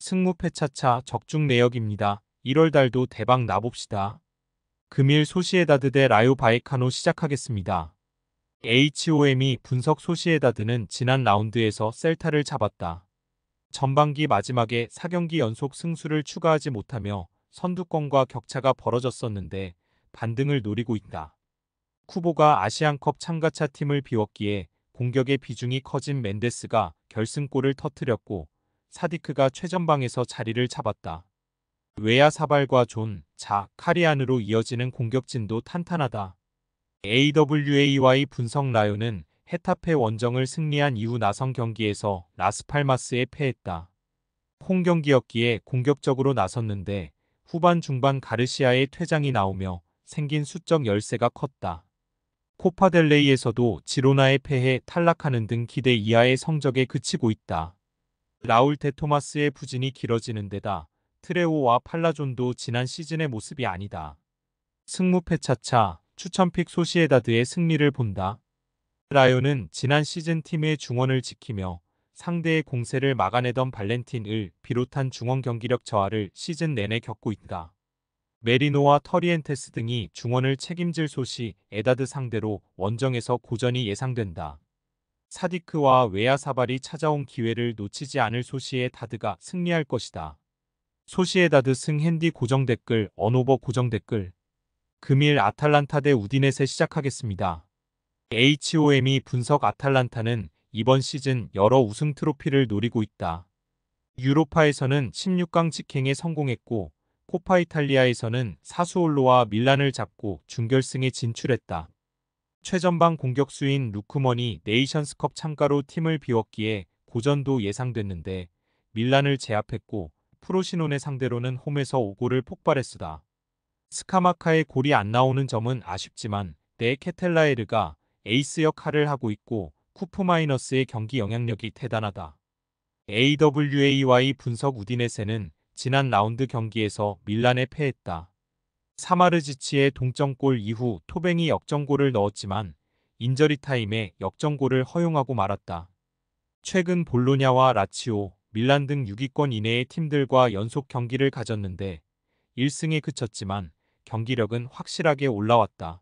승무패차차 적중 내역입니다. 1월 달도 대박 나봅시다. 금일 소시에다드 대 라요 바이카노 시작하겠습니다. HOM이 분석 소시에다드는 지난 라운드에서 셀타를 잡았다. 전반기 마지막에 4경기 연속 승수를 추가하지 못하며 선두권과 격차가 벌어졌었는데 반등을 노리고 있다. 쿠보가 아시안컵 참가차 팀을 비웠기에 공격의 비중이 커진 멘데스가 결승골을 터뜨렸고 사디크가 최전방에서 자리를 잡았다. 외야 사발과 존, 자, 카리안으로 이어지는 공격진도 탄탄하다. AWAY 분석 라요는 헤타페 원정을 승리한 이후 나선 경기에서 라스팔마스에 패했다. 홈경기였기에 공격적으로 나섰는데 후반 중반 가르시아의 퇴장이 나오며 생긴 수적 열세가 컸다. 코파델레이에서도 지로나에 패해 탈락하는 등 기대 이하의 성적에 그치고 있다. 라울 데 토마스의 부진이 길어지는 데다 트레오와 팔라존도 지난 시즌의 모습이 아니다. 승무패차차 추천픽 소시에다드의 승리를 본다. 라요는 지난 시즌 팀의 중원을 지키며 상대의 공세를 막아내던 발렌틴을 비롯한 중원 경기력 저하를 시즌 내내 겪고 있다. 메리노와 터리엔테스 등이 중원을 책임질 소시에다드 상대로 원정에서 고전이 예상된다. 사디크와 외야사발이 찾아온 기회를 놓치지 않을 소시에다드가 승리할 것이다. 소시에다드 승 핸디 고정 댓글 언오버 고정 댓글 금일 아탈란타 대 우디넷에 시작하겠습니다. HOM이 분석 아탈란타는 이번 시즌 여러 우승 트로피를 노리고 있다. 유로파에서는 16강 직행에 성공했고 코파 이탈리아에서는 사수올로와 밀란을 잡고 준결승에 진출했다. 최전방 공격수인 루크먼이 네이션스컵 참가로 팀을 비웠기에 고전도 예상됐는데 밀란을 제압했고 프로시논의 상대로는 홈에서 5골을 폭발했으다. 스카마카의 골이 안 나오는 점은 아쉽지만 네 케텔라에르가 에이스 역할을 하고 있고 쿠프마이너스의 경기 영향력이 대단하다. AWAY 분석 우디네세는 지난 라운드 경기에서 밀란에 패했다. 사마르지치의 동점골 이후 토뱅이 역전골을 넣었지만 인저리 타임에 역전골을 허용하고 말았다. 최근 볼로냐와 라치오, 밀란 등 6위권 이내의 팀들과 연속 경기를 가졌는데 1승에 그쳤지만 경기력은 확실하게 올라왔다.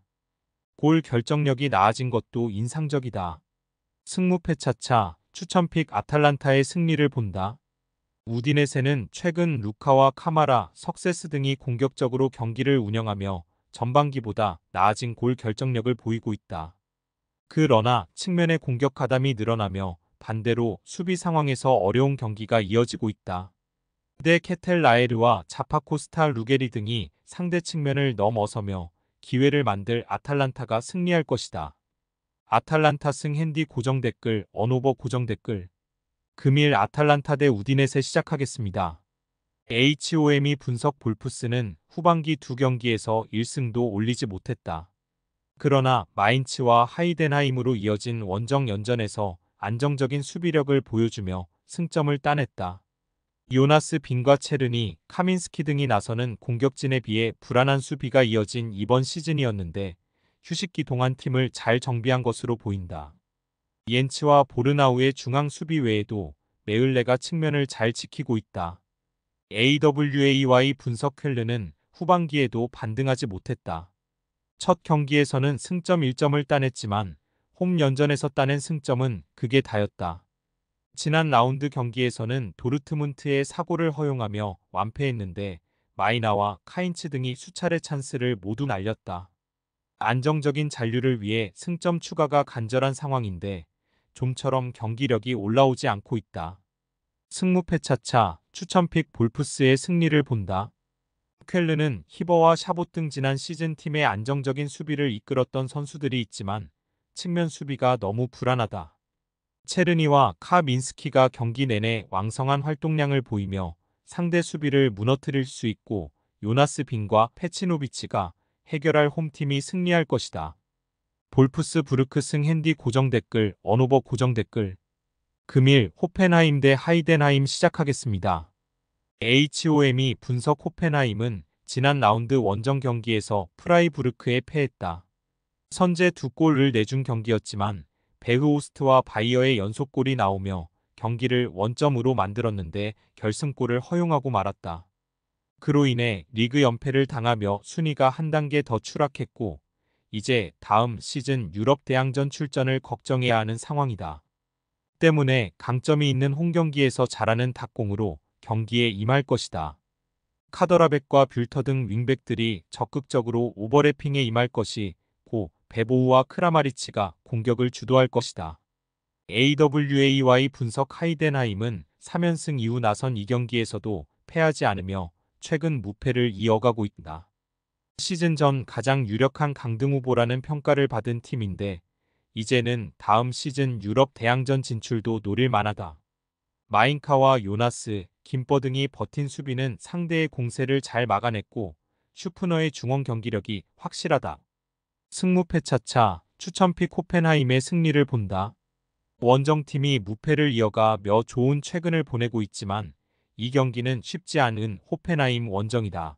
골 결정력이 나아진 것도 인상적이다. 승무패차차 추천픽 아탈란타의 승리를 본다. 우디네세는 최근 루카와 카마라, 석세스 등이 공격적으로 경기를 운영하며 전반기보다 나아진 골 결정력을 보이고 있다. 그러나 측면의 공격 가담이 늘어나며 반대로 수비 상황에서 어려운 경기가 이어지고 있다. 데 케텔라에르와 자파코스타 루게리 등이 상대 측면을 넘어서며 기회를 만들 아탈란타가 승리할 것이다. 아탈란타 승 핸디 고정 댓글 언오버 고정 댓글 금일 아탈란타 대 우디넷에 시작하겠습니다. HOM이 분석 볼프스는 후반기 두 경기에서 1승도 올리지 못했다. 그러나 마인츠와 하이덴하임으로 이어진 원정 연전에서 안정적인 수비력을 보여주며 승점을 따냈다. 요나스 빈과 체르니, 카민스키 등이 나서는 공격진에 비해 불안한 수비가 이어진 이번 시즌이었는데 휴식기 동안 팀을 잘 정비한 것으로 보인다. 옌츠와 보르나우의 중앙 수비 외에도 메을레가 측면을 잘 지키고 있다. AWAY 분석 켈르는 후반기에도 반등하지 못했다. 첫 경기에서는 승점 1점을 따냈지만 홈 연전에서 따낸 승점은 그게 다였다. 지난 라운드 경기에서는 도르트문트의 사고를 허용하며 완패했는데 마이나와 카인츠 등이 수차례 찬스를 모두 날렸다. 안정적인 잔류를 위해 승점 추가가 간절한 상황인데 좀처럼 경기력이 올라오지 않고 있다. 승무패차차 추천픽 볼프스의 승리를 본다. 켈르는 히버와 샤봇 등 지난 시즌 팀의 안정적인 수비를 이끌었던 선수들이 있지만 측면 수비가 너무 불안하다. 체르니와 카민스키가 경기 내내 왕성한 활동량을 보이며 상대 수비를 무너뜨릴 수 있고 요나스 빈과 페치노비치가 해결할 홈팀이 승리할 것이다. 볼프스 부르크 승 핸디 고정 댓글 언오버 고정 댓글 금일 호펜하임 대 하이덴하임 시작하겠습니다. HOM이 분석 호펜하임은 지난 라운드 원정 경기에서 프라이부르크에 패했다. 선제 2골을 내준 경기였지만 베흐오스트와 바이어의 연속골이 나오며 경기를 원점으로 만들었는데 결승골을 허용하고 말았다. 그로 인해 리그 연패를 당하며 순위가 한 단계 더 추락했고 이제 다음 시즌 유럽 대항전 출전을 걱정해야 하는 상황이다. 때문에 강점이 있는 홈경기에서 잘하는 닭공으로 경기에 임할 것이다. 카더라백과 뷸터 등 윙백들이 적극적으로 오버래핑에 임할 것이고 베보우와 크라마리치가 공격을 주도할 것이다. AWAY 분석 하이덴하임은 3연승 이후 나선 이 경기에서도 패하지 않으며 최근 무패를 이어가고 있다. 시즌 전 가장 유력한 강등 후보라는 평가를 받은 팀인데 이제는 다음 시즌 유럽 대항전 진출도 노릴 만하다. 마인카와 요나스, 김버 등이 버틴 수비는 상대의 공세를 잘 막아냈고 슈프너의 중원 경기력이 확실하다. 승무패 차차 추천픽 호펜하임의 승리를 본다. 원정팀이 무패를 이어가며 좋은 최근을 보내고 있지만 이 경기는 쉽지 않은 호펜하임 원정이다.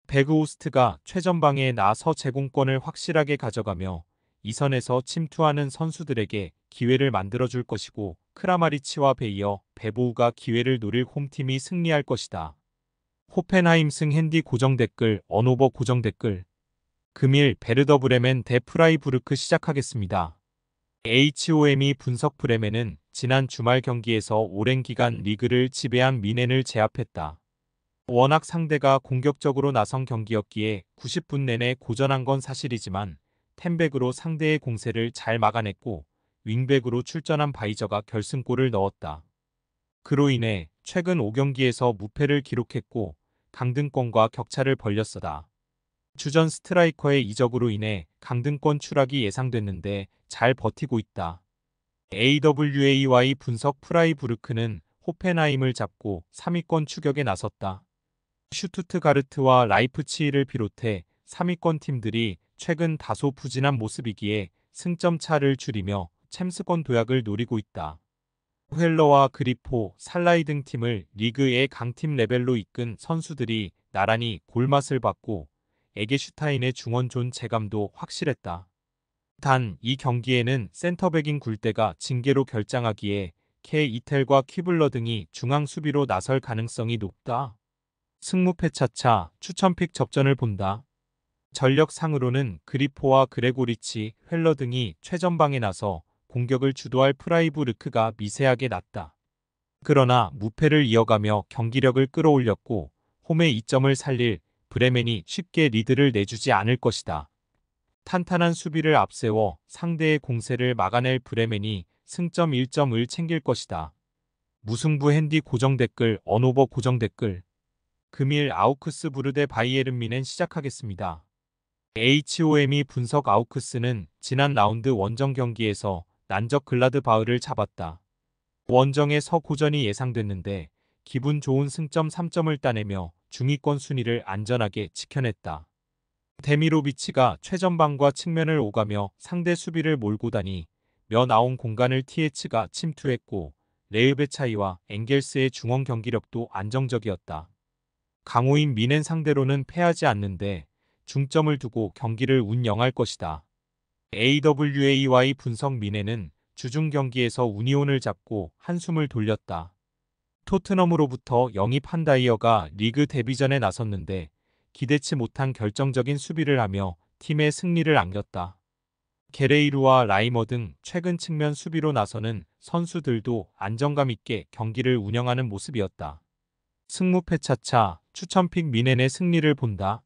베그오스트가 최전방에 나서 제공권을 확실하게 가져가며 이 선에서 침투하는 선수들에게 기회를 만들어줄 것이고 크라마리치와 베이어, 베보우가 기회를 노릴 홈팀이 승리할 것이다. 호펜하임 승 핸디 고정 댓글, 언오버 고정 댓글. 금일 베르더 브레멘 대 프라이부르크 시작하겠습니다. HOM이 분석 브레멘은 지난 주말 경기에서 오랜 기간 리그를 지배한 미넨을 제압했다. 워낙 상대가 공격적으로 나선 경기였기에 90분 내내 고전한 건 사실이지만 텐백으로 상대의 공세를 잘 막아냈고 윙백으로 출전한 바이저가 결승골을 넣었다. 그로 인해 최근 5경기에서 무패를 기록했고 강등권과 격차를 벌렸었다. 주전 스트라이커의 이적으로 인해 강등권 추락이 예상됐는데 잘 버티고 있다. AWAY 분석 프라이부르크는 호펜하임을 잡고 3위권 추격에 나섰다. 슈투트가르트와 라이프치히를 비롯해 3위권 팀들이 최근 다소 부진한 모습이기에 승점 차를 줄이며 챔스권 도약을 노리고 있다. 헬러와 그리포, 살라이 등 팀을 리그의 강팀 레벨로 이끈 선수들이 나란히 골맛을 봤고 에게슈타인의 중원존 체감도 확실했다. 단 이 경기에는 센터백인 굴대가 징계로 결장하기에 케 이텔과 퀴블러 등이 중앙 수비로 나설 가능성이 높다. 승무패 차차 추천픽 접전을 본다. 전력상으로는 그리포와 그레고리치, 헬러 등이 최전방에 나서 공격을 주도할 프라이부르크가 미세하게 낮다. 그러나 무패를 이어가며 경기력을 끌어올렸고 홈의 이점을 살릴 브레멘이 쉽게 리드를 내주지 않을 것이다. 탄탄한 수비를 앞세워 상대의 공세를 막아낼 브레멘이 승점 1점을 챙길 것이다. 무승부 핸디 고정 댓글, 언오버 고정 댓글. 금일 아우크스부르 대 바이에른 뮌헨 시작하겠습니다. HOM이 분석 아우크스는 지난 라운드 원정 경기에서 난적 글라드바흐를 잡았다. 원정의 서고전이 예상됐는데 기분 좋은 승점 3점을 따내며 중위권 순위를 안전하게 지켜냈다. 데미로비치가 최전방과 측면을 오가며 상대 수비를 몰고 다니 며 나온 공간을 TH가 침투했고 레흐베차이와 엥겔스의 중원 경기력도 안정적이었다. 강호인 뮌헨 상대로는 패하지 않는데 중점을 두고 경기를 운영할 것이다. AWAY 분석 뮌헨은 주중 경기에서 우니온을 잡고 한숨을 돌렸다. 토트넘으로부터 영입 한다이어가 리그 데뷔전에 나섰는데 기대치 못한 결정적인 수비를 하며 팀의 승리를 안겼다. 게레이루와 라이머 등 최근 측면 수비로 나서는 선수들도 안정감 있게 경기를 운영하는 모습이었다. 승무패 차차 추천픽 뮌헨의 승리를 본다.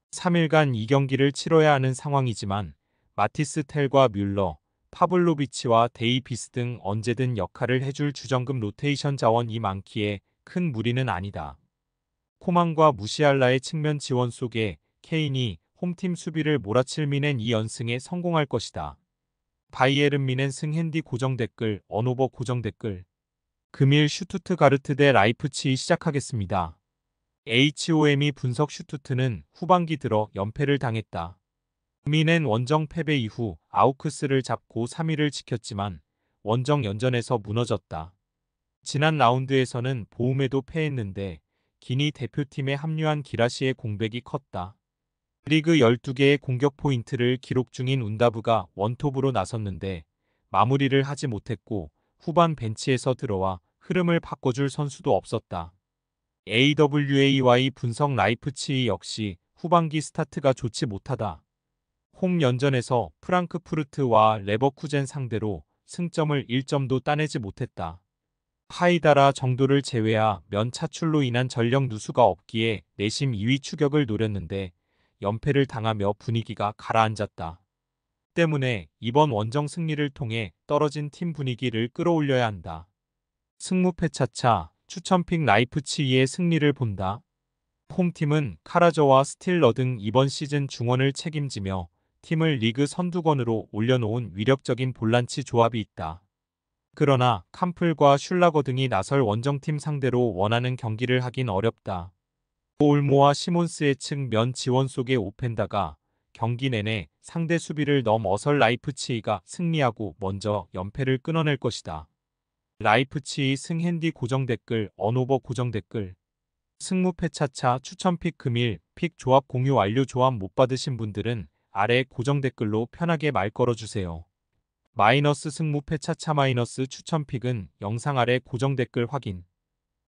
3일간 이 경기를 치러야 하는 상황이지만 마티스 텔과 뮬러, 파블로비치와 데이비스 등 언제든 역할을 해줄 주전급 로테이션 자원이 많기에 큰 무리는 아니다. 코만과 무시알라의 측면 지원 속에 케인이 홈팀 수비를 몰아칠 뮌헨 2연승에 성공할 것이다. 바이에른 뮌헨 승 핸디 고정 댓글, 언오버 고정 댓글. 금일 슈투트가르트 대 라이프치히 시작하겠습니다. HOM이 분석 슈투트는 후반기 들어 연패를 당했다. 뮌헨 원정 패배 이후 아우크스를 잡고 3위를 지켰지만 원정 연전에서 무너졌다. 지난 라운드에서는 보움에도 패했는데 기니 대표팀에 합류한 기라시의 공백이 컸다. 리그 12개의 공격 포인트를 기록 중인 운다브가 원톱으로 나섰는데 마무리를 하지 못했고 후반 벤치에서 들어와 흐름을 바꿔줄 선수도 없었다. AWAY 분석 라이프치히 역시 후반기 스타트가 좋지 못하다. 홈 연전에서 프랑크푸르트와 레버쿠젠 상대로 승점을 1점도 따내지 못했다. 하이다라 정도를 제외하면 차출로 인한 전력 누수가 없기에 내심 2위 추격을 노렸는데 연패를 당하며 분위기가 가라앉았다. 때문에 이번 원정 승리를 통해 떨어진 팀 분위기를 끌어올려야 한다. 승무패 차차 추천픽 라이프치히의 승리를 본다. 홈팀은 카라저와 스틸러 등 이번 시즌 중원을 책임지며 팀을 리그 선두권으로 올려놓은 위력적인 볼란치 조합이 있다. 그러나 캄플과 슐라거 등이 나설 원정팀 상대로 원하는 경기를 하긴 어렵다. 올모와 시몬스의 측면 지원 속의 오펜다가 경기 내내 상대 수비를 넘어설 라이프치히가 승리하고 먼저 연패를 끊어낼 것이다. 라이프치히 승핸디 고정 댓글 언오버 고정 댓글 승무패 차차 추천픽 금일 픽 조합 공유 완료. 조합 못 받으신 분들은 아래 고정 댓글로 편하게 말 걸어주세요. 마이너스 승무패 차차 마이너스 추천픽은 영상 아래 고정 댓글 확인.